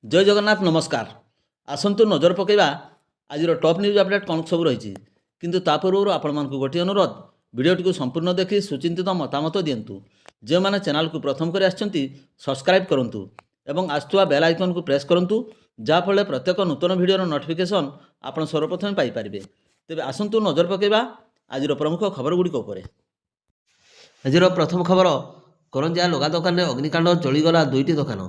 जय जगन्नाथ नमस्कार। आसतु नजर पकईवा आज टॉप न्यूज अपडेट कौन सब रही किंतु ता पूर्व आपण मानकु गोटे अनुरोध वीडियोटी संपूर्ण देखि सुचिंतित मतामत दिंतु। जो मैंने चैनल को प्रथम कर सब्सक्राइब करूँ एवं आसुवा बेल आइकन को प्रेस करूँ जहाँफल प्रत्येक नूतन वीडियोर नोटिफिकेशन आप सर्वप्रथम पाइपर। तेज आसतु नजर पकईवा आज प्रमुख खबर गुड़िक उपर। आज प्रथम खबर करंजिया लुगा दोकान में अग्निकांड जलीगला दुईटी दोकान।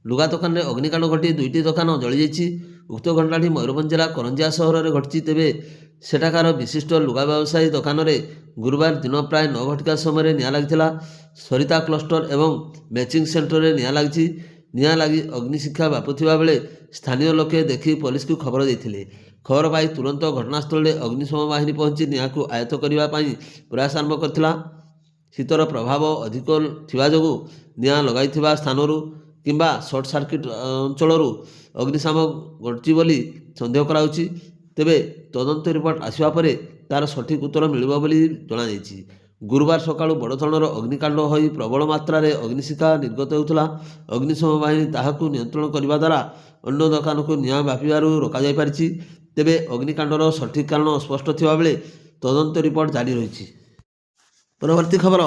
लुगा दोकान में अग्निकांड घटी दुईटी दोकान जली जाइए। उक्त घटनाटी मयूरभंज जिला करंजिया सहर में घटी। तेबे सेठाकार विशिष्ट लुगा व्यवसायी दोकान में गुरुवार दिन प्राय 9 घटिका समय निआं लगी। सरिता क्लस्टर एवं मैचिंग सेंटर में निआं लगी। निआं लगी अग्निशिखा व्यापुवा बेले स्थानीय लोके देखि पुलिस को खबर देते। खबर पाई तुरंत घटनास्थल में अग्निशम बाहिनी पहुंची निआं को आयत्त करने प्रयास आरंभ करथिला। शीतर प्रभाव अधिक थिबा जोगु निआं लगाइथिबा स्थानरू किंबा सर्ट सर्किट अंचलरू अग्निशम घटी बोली संदेह कराउछि। तेबे तदंत रिपोर्ट आसिबा परे तार सठिक उत्तर मिलिबो बोली जणा जाइछि। गुरुवार सकाळु बड़ धरणर अग्निकांड होई प्रबल मात्रा रे अग्निशिखा निर्गत हेउथला। अग्निशम बाहिनी ताहाकु नियंत्रण करबा द्वारा अन्य दोकान को निआं व्यापिबारु रोका जाय पारिछि। तेबे अग्निकांडर सठिक कारण स्पष्ट थिबा बेले तदंत रिपोर्ट जारी रहिछि। परवर्ती खबर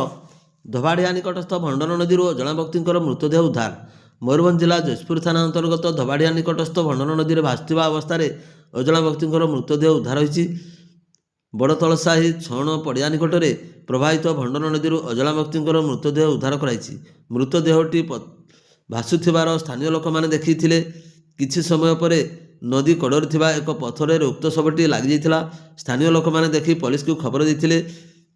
धबाड़िया निकटस्थ भंडर नदी अजणा व्यक्ति मृतदेह उद्धार। मयूरभंज जिला जयपुर थाना अंतर्गत धबाड़िया निकटस्थ भंडर नदी में भासुवा अवस्था अजणा व्यक्ति मृतदेह उद्धार होती। बड़तलसाही छण पड़िया निकट में प्रवाहित भंडर नदी अजणा व्यक्ति मृतदेह उद्धार कराई। मृतदेहटी भासुथिबार स्थानीय लोक मैंने देखी। किछि समय पर नदी कड़र थिबा एक पथर उक्त शवटी लगी जाइथिला। स्थानीय लोक मैंने देखी पुलिस को खबर देते।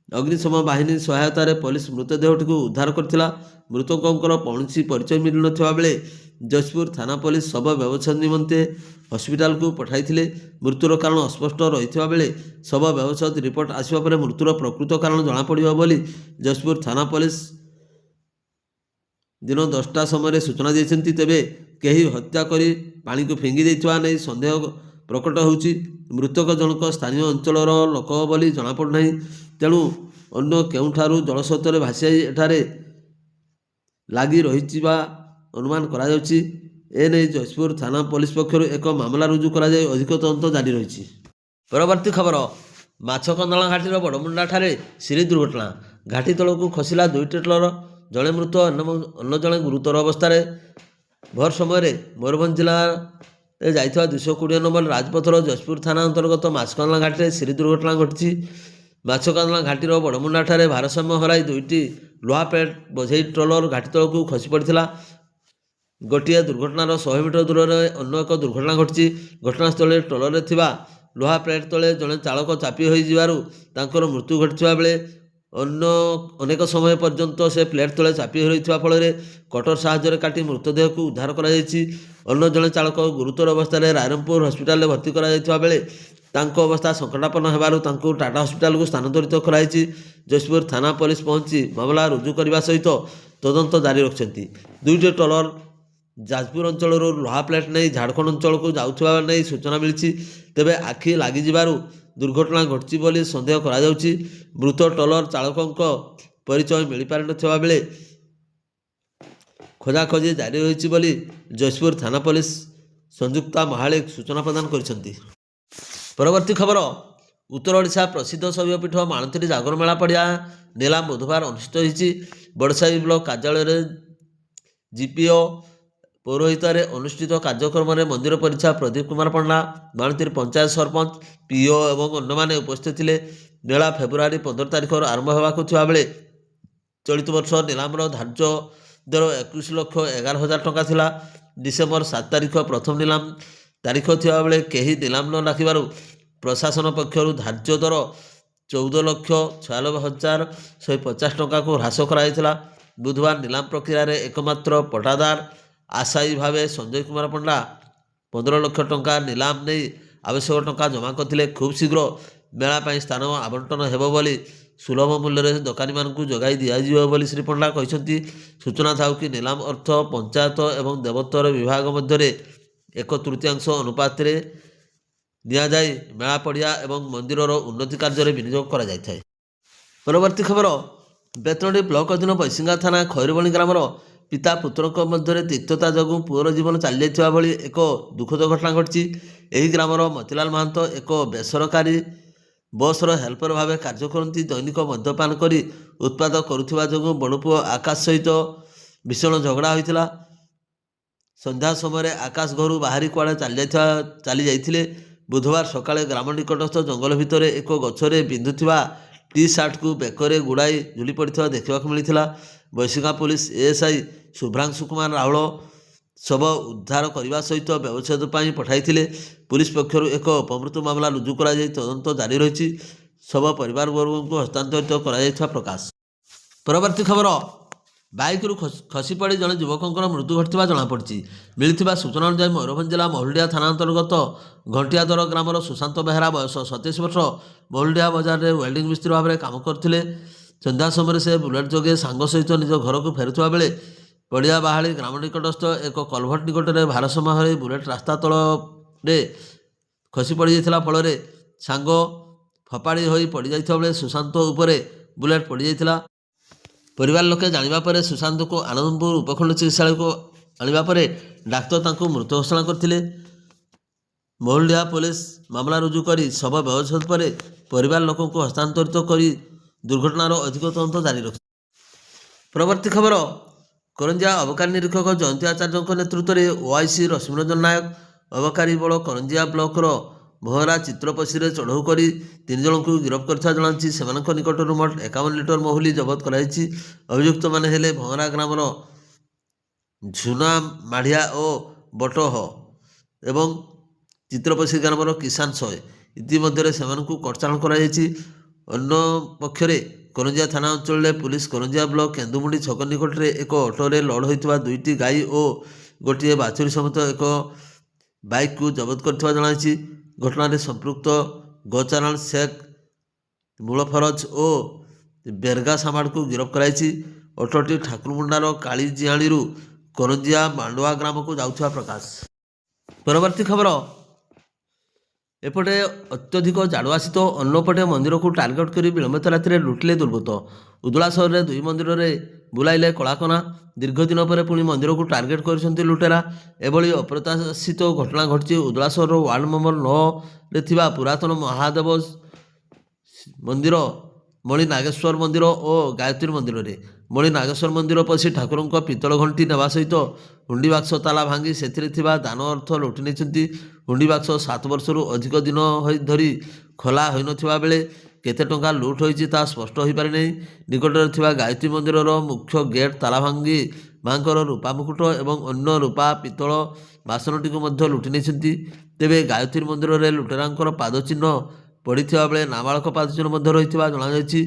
अग्निशम बाहिनी सहायतार पुलिस मृतदेहटी को उद्धार करथिला। मृतकों कौनसी परिचय मिल नथिबा बेले जयपुर थाना पुलिस शव व्यवच्छेद निमंते हॉस्पिटल को पठाइथिले। मृत्युर कारण अस्पष्ट रहिथिबा बेले शव व्यवच्छेद रिपोर्ट आसिबा परे मृत्युर प्रकृत कारण जणा पड़िबो बोली जयपुर थाना पुलिस दिन 10टा समय सूचना देइछन्ति। तेबे केही हत्या करी पानी को फिंगी देइथिबा नै संदेह प्रकट होउछि। मृतक जनक स्थानीय अंचलर लोक बोली जणा पड़ना। तेणु अन्य केउठारू जलस्रोत भासी एठारे लगी रही अनुमान करा जाउछि। एने जयपुर थाना पुलिस पक्षर एक मामला रुजु करा जाय अधिक तदंत जारी रही। परवर्ती खबर माछकंदला घाटीर बड़मुंडा ठारे सिरी दुर्घटना। घाटी तलक खसला दुईटी ट्रलर जड़े मृत अन्न जड़े गुरुतर अवस्था। भर समय मयूरभंज जिला जाइथिबा 220 नंबर राजपथर जयपुर थाना अंतर्गत माछकंदला घाटी सिरी दुर्घटना घटी। माछकंदला घाटीर बड़मुंडा ठारे भारसाम्य हराई दुईटी लुहा प्लेट बोझई ट्रलर घाटी तलक खसी पड़ा। गोटे दुर्घटनार 100 मीटर दूर में अन्य एक दुर्घटना घटी। घटनास्थल ट्रलर थिबा लुहा प्लेट तले जड़े चालक चापी होकर मृत्यु घटी बेले अन्य अनेक समय पर्यंत से प्लेट तले चापी होता फल कटर साहाय्य काटी मृतदेह को उद्धार कर। अन्य जड़े चालक गुरुतर अवस्था रायरंगपुर हॉस्पिटल में भर्ती कर बेले अवस्था संकटापन्न होबारु टाटा हॉस्पिटल को स्थानांतरित कराई। जयपुर थाना पुलिस पहुंची मामला रुजु करने सहित तदंत जारी रखिंट। दुईटी ट्रलर जाजपुर अंचल लुहा प्लेट नहीं झारखंड अंचल को जाऊा नहीं सूचना मिली। तेबे आखि लगी दुर्घटना घटी बोली संदेह करा जाउछि। मृत ट्रलर चालकों परिचय मिल पारि नथिबा बेले खोजाखोजी जारी रही बोली जयपुर थाना पुलिस संयुक्ता महालिक सूचना प्रदान करिसेंति। परवर्ती खबर उत्तर ओडिशा प्रसिद्ध शैवपीठ माणती जागर मेला पड़िया नीलाम बुधवार अनुष्ठित होती। बड़साई ब्लॉक कार्यालय जीपीओ पौरोहित अनुष्ठित कार्यक्रम में मंदिर परीक्षा प्रदीप कुमार पंडा माणती पंचायत सरपंच पीओ और अन्य माने उपस्थित थे। मेला फेब्रुआरी 15 तारिख आरंभ होगाकु थिबा बेले चलित वर्ष नीलामर धार्य दर 21,11,000 टंका थिला। डिसेम्बर 7 तारिख प्रथम नीलाम तारीख थिबा बेले केही नीलाम न राखिबारु प्रशासन पक्षर धार्य दर 14,96,150 टंका को ह्रास कराइथिला। बुधवार नीलाम प्रक्रिया रे एकमात्र पटादार आशायी भावे संजय कुमार पंडा 15 लाख टंका नीलाम नहीं आवश्यक टंका जमा करथिले। खूब शीघ्र मेला पाई स्थान आवंटन हेबो बोली सुलभ मूल्य दोकानी मानकु जगाई दियाजिबो बोली श्री पंडा कहिसंती। सूचना थाउ कि नीलाम अर्थ पंचायत एवं देवोत्तर विभाग मध्य 1/3 अनुपात निया जाई मेला पड़िया एवं मंदिरर उन्नति कार्य विनियोग करा जायथाय। परवर्ती खबर बेतनटी ब्लॉक अधीन बैसिंगा थाना खैरबणी ग्रामर ପିତା ପୁତ୍ରଙ୍କ ମଧ୍ୟରେ ତିକ୍ତତା ଯୋଗୁଁ ପୁଅର ଜୀବନ ଚାଲିଯାଇଥିବା ଭଳି ଏକ ଦୁଃଖଦ ଘଟଣା ଘଟିଛି। ଏହି ଗ୍ରାମର ମତିଲାଲ ମହାନ୍ତ ଏକ ବେସରକାରୀ ବସ୍ର ହେଲ୍ପର ଭାବେ କାର୍ଯ୍ୟ କରନ୍ତି। ଦୈନିକ ମଦ୍ୟପାନ କରି ଉତ୍ପାତ କରୁଥିବା ଯୋଗୁଁ ବଡ଼ପୁଅ ଆକାଶ ସହିତ ଭୀଷଣ ଝଗଡ଼ା ହୋଇଥିଲା। ସନ୍ଧ୍ୟା ସମୟରେ ଆକାଶ ଘରୁ ବାହାରି କୁଆଡ଼େ ଚାଲି ଯାଇଥିଲେ। ବୁଧବାର ସକାଳେ ଗ୍ରାମ ନିକଟସ୍ଥ ଜଙ୍ଗଲ ଭିତରେ ଏକ ଗଛରେ ପିନ୍ଧୁଥିବା ଟି ସାର୍ଟକୁ ବେକରେ ଗୁଡ଼ାଇ ଝୁଲି ପଡ଼ିଥିବା ଦେଖିବାକୁ ମିଳିଥିଲା। ବୈଶିକା ପୋଲିସ ଏଏସ୍ଆଇ ଶୁଭ୍ରାଂଶୁ କୁମାର ରାହୁଳ ଶବ ଉଦ୍ଧାର କରିବା ସହିତ ବ୍ୟବଚ୍ଛେଦ ପାଇଁ ପଠାଇଥିଲେ। ପୁଲିସ ପକ୍ଷରୁ ଏକ ଅପମୃତ୍ୟୁ ମାମଲା ରୁଜୁ କରାଯାଇ ତଦନ୍ତ ଜାରି ରହିଛି। ଶବ ପରିବାରବର୍ଗଙ୍କୁ ହସ୍ତାନ୍ତରିତ କରାଯାଇଥିବା ପ୍ରକାଶ। ପରବର୍ତ୍ତୀ ଖବର, ବାଇକରୁ ଖସି ପଡ଼ି ଜଣେ ଯୁବକଙ୍କର ମୃତ୍ୟୁ ଘଟିଥିବା ଜଣାପଡ଼ିଛି। ମିଳିଥିବା ସୂଚନା ଅନୁଯାୟୀ ମୟୂରଭଞ୍ଜ ଜିଲ୍ଲା ମହୁଲଡ଼ିହା ଥାନା ଅନ୍ତର୍ଗତ ଘଣ୍ଟିଆଦର ଗ୍ରାମର ସୁଶାନ୍ତ ବେହେରା ବୟସ 27 ବର୍ଷ ମହୁଲଡ଼ିହା ବଜାରରେ ୱେଲ୍ଡିଂ ମିସ୍ତ୍ରୀ ଭାବରେ କାମ କରୁଥିଲେ। ସନ୍ଧ୍ୟା ସମୟରେ ସେ ବୁଲେଟ୍ ଯୋଗେ ସାଙ୍ଗ ସହିତ ନିଜ ଘରକୁ ଫେରୁଥିବା ବେଳେ ପଡ଼ିଆ ବାହାଳି ଗ୍ରାମ ନିକଟସ୍ଥ ଏକ କଲଭର୍ଟ ନିକଟରେ ଭାରସାମ୍ୟ ହରାଇ ବୁଲେଟ୍ ରାସ୍ତା ତଳରେ ଖସି ପଡ଼ିଯାଇଥିଲା। ଫଳରେ ସାଙ୍ଗ ଫପାଡ଼ି ହୋଇ ପଡ଼ିଯାଇଥିବା ବେଳେ ସୁଶାନ୍ତ ଉପରେ ବୁଲେଟ୍ ପଡ଼ିଯାଇଥିଲା। ପରିବାର ଲୋକେ ଜାଣିବା ପରେ ସୁଶାନ୍ତଙ୍କୁ ଆନନ୍ଦପୁର ଉପଖଣ୍ଡ ଚିକିତ୍ସାଳୟକୁ ଆଣିବା ପରେ ଡାକ୍ତର ତାଙ୍କୁ ମୃତ ଘୋଷଣା କରିଥିଲେ। ମହୁଲଡ଼ିହା ପୋଲିସ ମାମଲା ରୁଜୁ କରି ଶବ ବ୍ୟବଚ୍ଛେଦ ପରେ ପରିବାର ଲୋକଙ୍କୁ ହସ୍ତାନ୍ତରିତ କରି ଦୁର୍ଘଟଣାର ଅଧିକ ତଦନ୍ତ ଜାରି ରଖିଛି। ପରବର୍ତ୍ତୀ ଖବର, କରଞ୍ଜିଆ ଅବକାରୀ ନିରୀକ୍ଷକ ଜୟନ୍ତୀ ଆଚାର୍ଯ୍ୟଙ୍କ ନେତୃତ୍ୱରେ ଓଆଇସି ରଶ୍ମିରଞ୍ଜନ ନାୟକ ଅବକାରୀ ବଳ କରଞ୍ଜିଆ ବ୍ଲକର ଭଅଁରା ଚିତ୍ରପଶିରେ ଚଢ଼ଉ କରି 3 ଜଣଙ୍କୁ ଗିରଫ କରିଥିବା ଜଣାଯାଇଛି। ସେମାନଙ୍କ ନିକଟରୁ ମୋଟ 51 ଲିଟର ମହୁଲି ଜବତ କରାଯାଇଛି। ଅଭିଯୁକ୍ତମାନେ ହେଲେ ଭଅଁରା ଗ୍ରାମର ଝୁନା ମାଢ଼ିଆ ଓ ବଟହ ଏବଂ ଚିତ୍ରପଶି ଗ୍ରାମର କିଷାନ ସଏ। ଇତିମଧ୍ୟରେ ସେମାନଙ୍କୁ କଟଚାଲାଣ କରାଯାଇଛି। ଅନ୍ୟ ପକ୍ଷରେ କରଞ୍ଜିଆ ଥାନା ଅଞ୍ଚଳରେ ପୁଲିସ କରଞ୍ଜିଆ ବ୍ଲକ କେନ୍ଦୁମୁଣ୍ଡି ଛକ ନିକଟରେ ଏକ ଅଟୋରେ ଲୋଡ୍ ହୋଇଥିବା 2ଟି ଗାଈ ଓ ଗୋଟିଏ ବାଛୁରୀ ସମେତ ଏକ ବାଇକ୍କୁ ଜବତ କରିଥିବା ଜଣାଯାଇଛି। ଘଟଣାରେ ସମ୍ପୃକ୍ତ ଗୋଚାଲାଣ ଶେଖ ମୂଳଫରଜ ଓ ବେରଗା ସାମାଡ଼କୁ ଗିରଫ କରାଯାଇଛି। ଅଟୋଟି ଠାକୁରମୁଣ୍ଡାର କାଳିଜିଆଣିରୁ କରଞ୍ଜିଆ ମାଣ୍ଡୁଆ ଗ୍ରାମକୁ ଯାଉଥିବା ପ୍ରକାଶ। ପରବର୍ତ୍ତୀ ଖବର, ଏପଟେ ଅତ୍ୟଧିକ ଜାଡ଼ୁଆ ଶୀତ, ଅନ୍ୟପଟେ ମନ୍ଦିରକୁ ଟାର୍ଗେଟ କରି ବିଳମ୍ବିତ ରାତିରେ ଲୁଟିଲେ ଦୁର୍ବୃତ୍ତ। ଉଦଳା ସହରରେ 2 ମନ୍ଦିରରେ ବୁଲାଇଲେ କଳାକନା। ଦୀର୍ଘ ଦିନ ପରେ ପୁଣି ମନ୍ଦିରକୁ ଟାର୍ଗେଟ କରିଛନ୍ତି ଲୁଟେରା। ଏଭଳି ଅପ୍ରତ୍ୟାଶିତ ଘଟଣା ଘଟିଛି ଉଦଳା ସହରର ୱାର୍ଡ ନମ୍ବର 9ରେ ଥିବା ପୁରାତନ ମହାଦେବ ମନ୍ଦିର, ମଣି ନାଗେଶ୍ୱର ମନ୍ଦିର ଓ ଗାୟତ୍ରୀ ମନ୍ଦିରରେ। ମଣି ନାଗେଶ୍ୱର ମନ୍ଦିର ପଶି ଠାକୁରଙ୍କ ପିତ୍ତଳ ଘଣ୍ଟି ନେବା ସହିତ ହୁଣ୍ଡି ବାକ୍ସ ତାଲା ଭାଙ୍ଗି ସେଥିରେ ଥିବା ଦାନ ଅର୍ଥ ଲୁଟି ନେଇଛନ୍ତି। ହୁଣ୍ଡି ବାକ୍ସ 7 ବର୍ଷରୁ ଅଧିକ ଦିନ ଧରି ଖୋଲା ହୋଇନଥିବା ବେଳେ କେତେ ଟଙ୍କା ଲୁଟ୍ ହୋଇଛି ତାହା ସ୍ପଷ୍ଟ ହୋଇପାରିନାହିଁ। ନିକଟରେ ଥିବା ଗାୟତ୍ରୀ ମନ୍ଦିରର ମୁଖ୍ୟ ଗେଟ୍ ତାଲା ଭାଙ୍ଗି ମାଙ୍କର ରୂପା ମୁକୁଟ ଏବଂ ଅନ୍ୟ ରୂପା ପିତ୍ତଳ ବାସନଟିକୁ ମଧ୍ୟ ଲୁଟି ନେଇଛନ୍ତି। ତେବେ ଗାୟତ୍ରୀ ମନ୍ଦିରରେ ଲୁଟେରାଙ୍କର ପାଦ ଚିହ୍ନ ପଡ଼ିଥିବା ବେଳେ ନାବାଳକ ପାଦ ଚିହ୍ନ ମଧ୍ୟ ରହିଥିବା ଜଣାଯାଇଛି।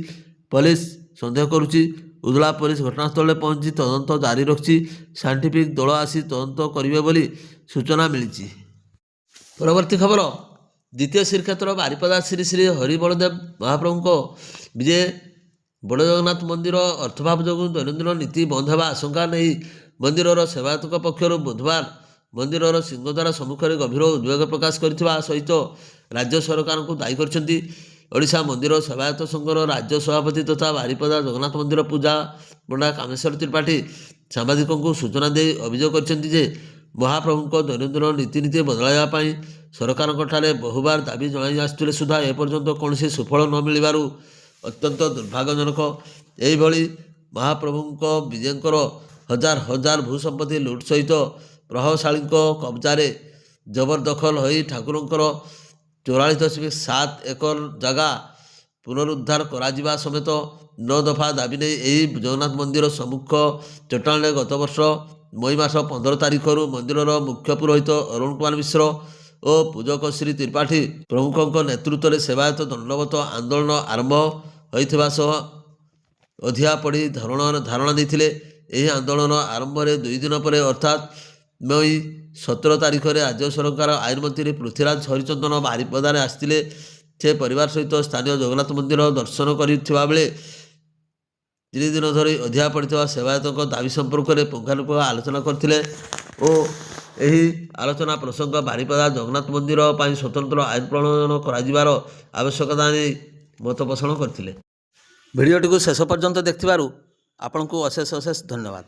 ପୋଲିସ ସନ୍ଦେହ କରୁଛି। ଉଦଳା ପୋଲିସ ଘଟଣାସ୍ଥଳରେ ପହଞ୍ଚି ତଦନ୍ତ ଜାରି ରଖିଛି। ସାଇଣ୍ଟିଫିକ ଦଳ ଆସି ତଦନ୍ତ କରିବେ ବୋଲି ସୂଚନା ମିଳିଛି। ପରବର୍ତ୍ତୀ ଖବର, ଦ୍ୱିତୀୟ ଶ୍ରୀକ୍ଷେତ୍ର ବାରିପଦା ଶ୍ରୀ ଶ୍ରୀ ହରିବଳଦେବ ମହାପ୍ରଭୁଙ୍କ ବିଜେ ବଡ଼ଜଗନ୍ନାଥ ମନ୍ଦିର ଅର୍ଥଭାବ ଯୋଗୁଁ ଦୈନନ୍ଦିନ ନୀତି ବନ୍ଦ ହେବା ଆଶଙ୍କା ନେଇ ମନ୍ଦିରର ସେବାୟତଙ୍କ ପକ୍ଷରୁ ବୁଧବାର ମନ୍ଦିରର ସିଂହଦ୍ୱାର ସମ୍ମୁଖରେ ଗଭୀର ଉଦ୍ବେଗ ପ୍ରକାଶ କରିଥିବା ସହିତ ରାଜ୍ୟ ସରକାରଙ୍କୁ ଦାୟୀ କରିଛନ୍ତି। ଓଡ଼ିଶା ମନ୍ଦିର ସେବାୟତ ସଂଘର ରାଜ୍ୟ ସଭାପତି ତଥା ବାରିପଦା ଜଗନ୍ନାଥ ମନ୍ଦିର ପୂଜା ପଣ୍ଡା କାମେଶ୍ୱର ତ୍ରିପାଠୀ ସାମ୍ବାଦିକଙ୍କୁ ସୂଚନା ଦେଇ ଅଭିଯୋଗ କରିଛନ୍ତି ଯେ ମହାପ୍ରଭୁଙ୍କ ଦୈନନ୍ଦିନ ରୀତିନୀତି ବଦଳାଇବା ପାଇଁ ସରକାରଙ୍କଠାରେ ବହୁବାର ଦାବି ଜଣାଇ ଆସିଥିଲେ ସୁଦ୍ଧା ଏପର୍ଯ୍ୟନ୍ତ କୌଣସି ସୁଫଳ ନ ମିଳିବାରୁ ଅତ୍ୟନ୍ତ ଦୁର୍ଭାଗ୍ୟଜନକ। ଏହିଭଳି ମହାପ୍ରଭୁଙ୍କ ବିଜେଙ୍କର ହଜାର ହଜାର ଭୂସମ୍ପତ୍ତି ଲୁଟ୍ ସହିତ ପ୍ରଭାବଶାଳୀଙ୍କ କବ୍ଜାରେ ଜବରଦଖଲ ହୋଇ ଠାକୁରଙ୍କର 44.7 ଏକର ଜାଗା ପୁନରୁଦ୍ଧାର କରାଯିବା ସମେତ 9 ଦଫା ଦାବି ନେଇ ଏହି ଜଗନ୍ନାଥ ମନ୍ଦିର ସମ୍ମୁଖ ଚଟାଣରେ ଗତବର୍ଷ ମଇ ମାସ 15 ତାରିଖରୁ ମନ୍ଦିରର ମୁଖ୍ୟ ପୁରୋହିତ ଅରୁଣ କୁମାର ମିଶ୍ର ଓ ପୂଜକ ଶ୍ରୀ ତ୍ରିପାଠୀ ପ୍ରମୁଖଙ୍କ ନେତୃତ୍ୱରେ ସେବାୟତ ଦଣ୍ଡବତ ଆନ୍ଦୋଳନ ଆରମ୍ଭ ହୋଇଥିବା ସହ ଅଧିଆ ପଡ଼ି ଧାରଣା ଦେଇଥିଲେ। ଏହି ଆନ୍ଦୋଳନ ଆରମ୍ଭରେ 2 ଦିନ ପରେ ଅର୍ଥାତ୍ ମଇ 17 ତାରିଖରେ ରାଜ୍ୟ ସରକାର ଆଇନମନ୍ତ୍ରୀ ପୃଥ୍ୱୀରାଜ ହରିଚନ୍ଦନ ବାରିପଦାରେ ଆସିଥିଲେ। ସେ ପରିବାର ସହିତ ସ୍ଥାନୀୟ ଜଗନ୍ନାଥ ମନ୍ଦିର ଦର୍ଶନ କରିଥିବା ବେଳେ 3 ଦିନ ଧରି ଅଧିଆ ପଡ଼ିଥିବା ସେବାୟତଙ୍କ ଦାବି ସମ୍ପର୍କରେ ପୁଙ୍ଖାନୁପୁଙ୍ଖ ଆଲୋଚନା କରିଥିଲେ ଓ ଏହି ଆଲୋଚନା ପ୍ରସଙ୍ଗ ବାରିପଦା ଜଗନ୍ନାଥ ମନ୍ଦିର ପାଇଁ ସ୍ୱତନ୍ତ୍ର ଆଇନ ପ୍ରଣୟନ କରାଯିବାର ଆବଶ୍ୟକତା ନେଇ ମତ ପୋଷଣ କରିଥିଲେ। ଭିଡ଼ିଓଟିକୁ ଶେଷ ପର୍ଯ୍ୟନ୍ତ ଦେଖିଥିବାରୁ ଆପଣଙ୍କୁ ଅଶେଷ ଅଶେଷ ଧନ୍ୟବାଦ।